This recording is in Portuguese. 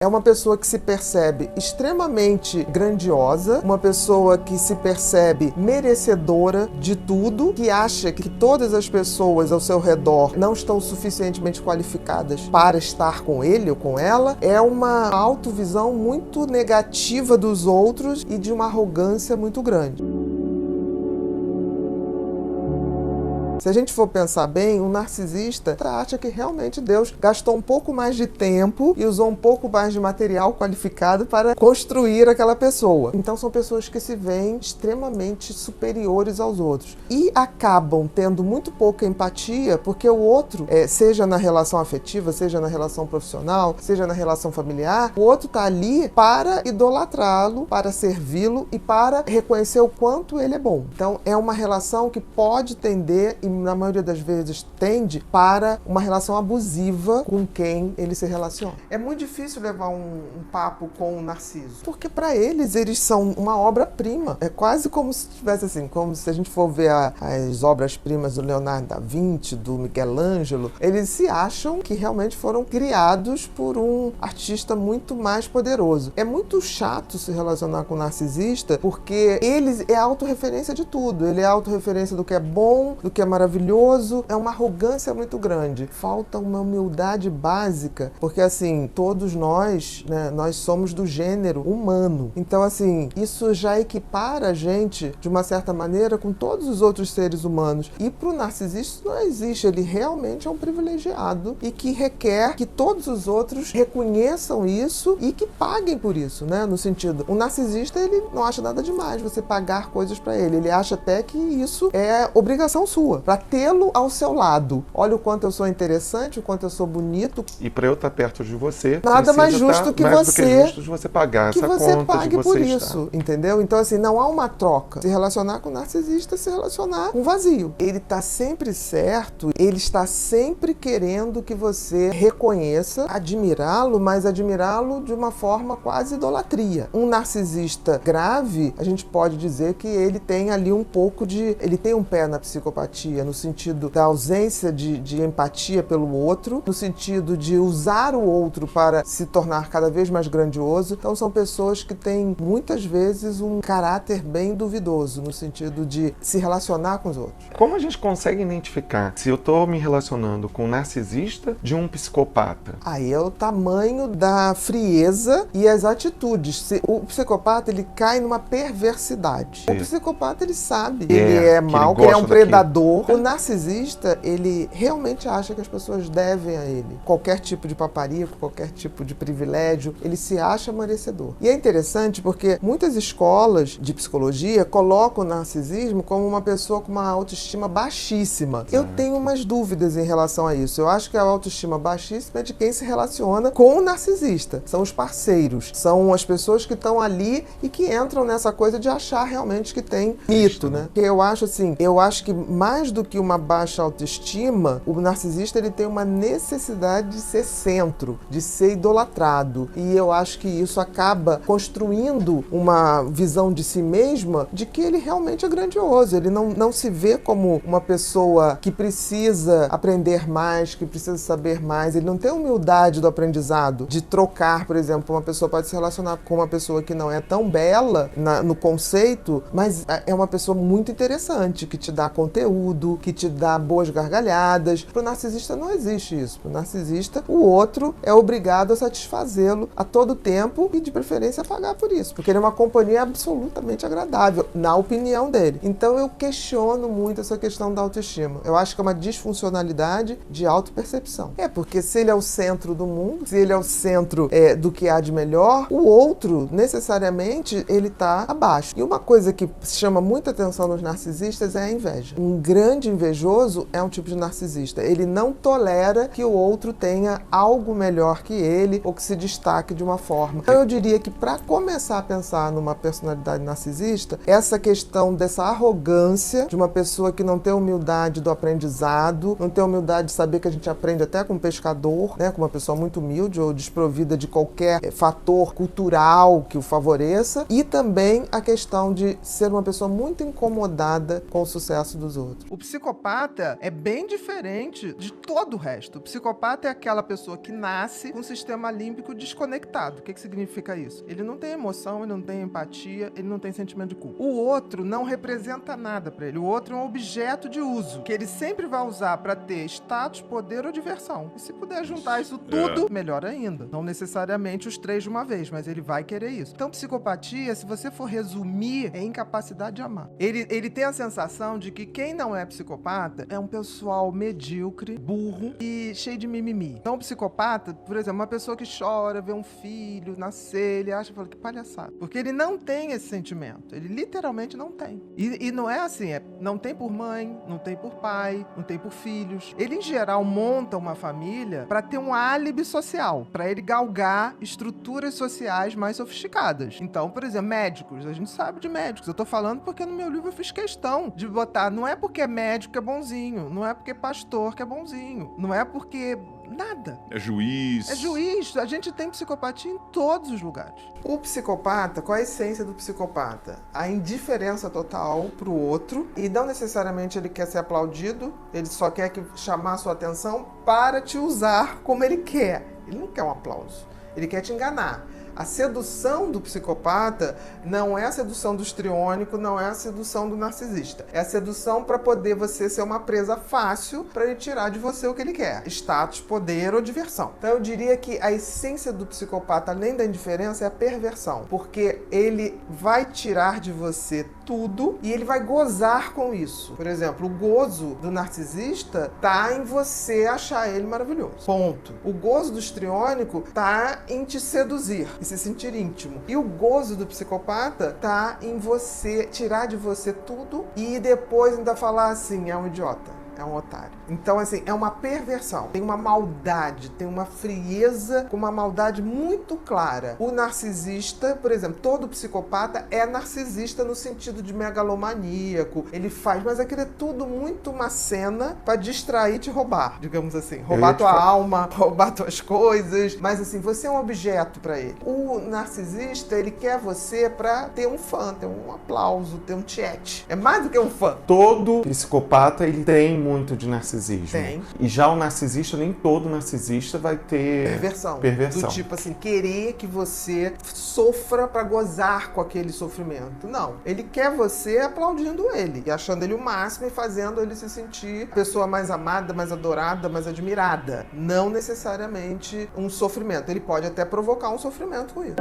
É uma pessoa que se percebe extremamente grandiosa, uma pessoa que se percebe merecedora de tudo, que acha que todas as pessoas ao seu redor não estão suficientemente qualificadas para estar com ele ou com ela. É uma autovisão muito negativa dos outros e de uma arrogância muito grande. Se a gente for pensar bem, o narcisista acha que realmente Deus gastou um pouco mais de tempo e usou um pouco mais de material qualificado para construir aquela pessoa. Então são pessoas que se veem extremamente superiores aos outros e acabam tendo muito pouca empatia porque o outro, seja na relação afetiva, seja na relação profissional, seja na relação familiar, o outro está ali para idolatrá-lo, para servi-lo e para reconhecer o quanto ele é bom. Então é uma relação que pode tender e na maioria das vezes tende para uma relação abusiva com quem ele se relaciona. É muito difícil levar um papo com o Narciso, porque para eles são uma obra-prima. É quase como se tivesse assim, como se a gente for ver as obras-primas do Leonardo da Vinci, do Miguel Ângelo, eles se acham que realmente foram criados por um artista muito mais poderoso. É muito chato se relacionar com o narcisista, porque ele é a autorreferência de tudo. Ele é a autorreferência do que é bom, do que é maravilhoso, é uma arrogância muito grande. Falta uma humildade básica, porque assim, todos nós, né, nós somos do gênero humano. Então assim, isso já equipara a gente, de uma certa maneira, com todos os outros seres humanos. E para o narcisista isso não existe, ele realmente é um privilegiado e que requer que todos os outros reconheçam isso e que paguem por isso, né? No sentido, o narcisista, ele não acha nada demais você pagar coisas para ele. Ele acha até que isso é obrigação sua, para tê-lo ao seu lado. Olha o quanto eu sou interessante, o quanto eu sou bonito. E para eu estar perto de você, nada mais justo que mais você, do que justo de você pagar essa você conta, pague de você por estar. isso, entendeu? Então assim, não há uma troca. Se relacionar com o narcisista, se relacionar com o vazio. Ele está sempre certo, ele está sempre querendo que você reconheça, admirá-lo, mas admirá-lo de uma forma quase idolatria. Um narcisista grave, a gente pode dizer que ele tem ali um pouco de... ele tem um pé na psicopatia, no sentido da ausência de empatia pelo outro, no sentido de usar o outro para se tornar cada vez mais grandioso. Então são pessoas que têm muitas vezes um caráter bem duvidoso, no sentido de se relacionar com os outros. Como a gente consegue identificar se eu estou me relacionando com um narcisista de um psicopata? Aí é o tamanho da frieza e as atitudes. O psicopata, ele cai numa perversidade. O psicopata, ele sabe que ele é mau, que ele é um predador. O narcisista, ele realmente acha que as pessoas devem a ele qualquer tipo de paparico, qualquer tipo de privilégio. Ele se acha merecedor. E é interessante porque muitas escolas de psicologia colocam o narcisismo como uma pessoa com uma autoestima baixíssima. Eu tenho umas dúvidas em relação a isso. Eu acho que a autoestima baixíssima é de quem se relaciona com o narcisista. São os parceiros, são as pessoas que estão ali e que entram nessa coisa de achar realmente que tem mito, né? Porque eu acho que mais do que uma baixa autoestima, o narcisista, ele tem uma necessidade de ser centro, de ser idolatrado. E eu acho que isso acaba construindo uma visão de si mesma de que ele realmente é grandioso. Ele não se vê como uma pessoa que precisa aprender mais, que precisa saber mais. Ele não tem humildade do aprendizado, de trocar, por exemplo, uma pessoa pode se relacionar com uma pessoa que não é tão bela no conceito, mas é uma pessoa muito interessante, que te dá conteúdo, que te dá boas gargalhadas. Para o narcisista não existe isso. Para o narcisista, o outro é obrigado a satisfazê-lo a todo tempo e de preferência a pagar por isso, porque ele é uma companhia absolutamente agradável, na opinião dele. Então eu questiono muito essa questão da autoestima. Eu acho que é uma disfuncionalidade de autopercepção. Porque se ele é o centro do mundo, se ele é o centro do que há de melhor, o outro, necessariamente, ele está abaixo. E uma coisa que chama muita atenção nos narcisistas é a inveja. Um grande invejoso é um tipo de narcisista. Ele não tolera que o outro tenha algo melhor que ele ou que se destaque de uma forma. Então eu diria que para começar a pensar numa personalidade narcisista, essa questão dessa arrogância de uma pessoa que não tem humildade do aprendizado, não tem humildade de saber que a gente aprende até com um pescador, né, com uma pessoa muito humilde ou desprovida de qualquer fator cultural que o favoreça, e também a questão de ser uma pessoa muito incomodada com o sucesso dos outros. psicopata é bem diferente de todo o resto. O psicopata é aquela pessoa que nasce com o sistema límbico desconectado. O que significa isso? Ele não tem emoção, ele não tem empatia, ele não tem sentimento de culpa. O outro não representa nada pra ele. O outro é um objeto de uso, que ele sempre vai usar pra ter status, poder ou diversão. E se puder juntar isso tudo, melhor ainda. Não necessariamente os três de uma vez, mas ele vai querer isso. Então, psicopatia, se você for resumir, é incapacidade de amar. Ele tem a sensação de que quem não é psicopata é um pessoal medíocre, burro e cheio de mimimi. Então, o psicopata, por exemplo, uma pessoa que chora, vê um filho nascer, ele acha, fala, que palhaçada. Porque ele não tem esse sentimento. Ele literalmente não tem. E não é assim, não tem por mãe, não tem por pai, não tem por filhos. Ele, em geral, monta uma família para ter um álibi social, para ele galgar estruturas sociais mais sofisticadas. Então, por exemplo, médicos, a gente sabe de médicos. Eu tô falando porque no meu livro eu fiz questão de botar, não é porque é médico que é bonzinho, não é porque é pastor que é bonzinho, não é porque nada. É juiz. É juiz. A gente tem psicopatia em todos os lugares. O psicopata, qual a essência do psicopata? A indiferença total pro outro, e não necessariamente ele quer ser aplaudido, ele só quer chamar a sua atenção para te usar como ele quer. Ele não quer um aplauso. Ele quer te enganar. A sedução do psicopata não é a sedução do histriônico, não é a sedução do narcisista. É a sedução para poder você ser uma presa fácil para ele tirar de você o que ele quer. Status, poder ou diversão. Então eu diria que a essência do psicopata, além da indiferença, é a perversão. Porque ele vai tirar de você tudo e ele vai gozar com isso. Por exemplo, o gozo do narcisista tá em você achar ele maravilhoso. Ponto. O gozo do histriônico tá em te seduzir e se sentir íntimo. E o gozo do psicopata tá em você tirar de você tudo e depois ainda falar assim, é um idiota. É um otário. Então, assim, é uma perversão. Tem uma maldade, tem uma frieza com uma maldade muito clara. O narcisista, por exemplo, todo psicopata é narcisista no sentido de megalomaníaco. Ele faz, mas aquilo é tudo muito uma cena pra distrair e te roubar, digamos assim. Roubar tua alma, roubar tuas coisas. Mas, assim, você é um objeto pra ele. O narcisista, ele quer você pra ter um fã, ter um aplauso, ter um chat. É mais do que um fã. Todo psicopata, ele tem muito de narcisismo. Tem. E já o narcisista, nem todo narcisista vai ter perversão. Perversão. Do tipo assim, querer que você sofra pra gozar com aquele sofrimento. Não. Ele quer você aplaudindo ele e achando ele o máximo e fazendo ele se sentir a pessoa mais amada, mais adorada, mais admirada. Não necessariamente um sofrimento. Ele pode até provocar um sofrimento com isso.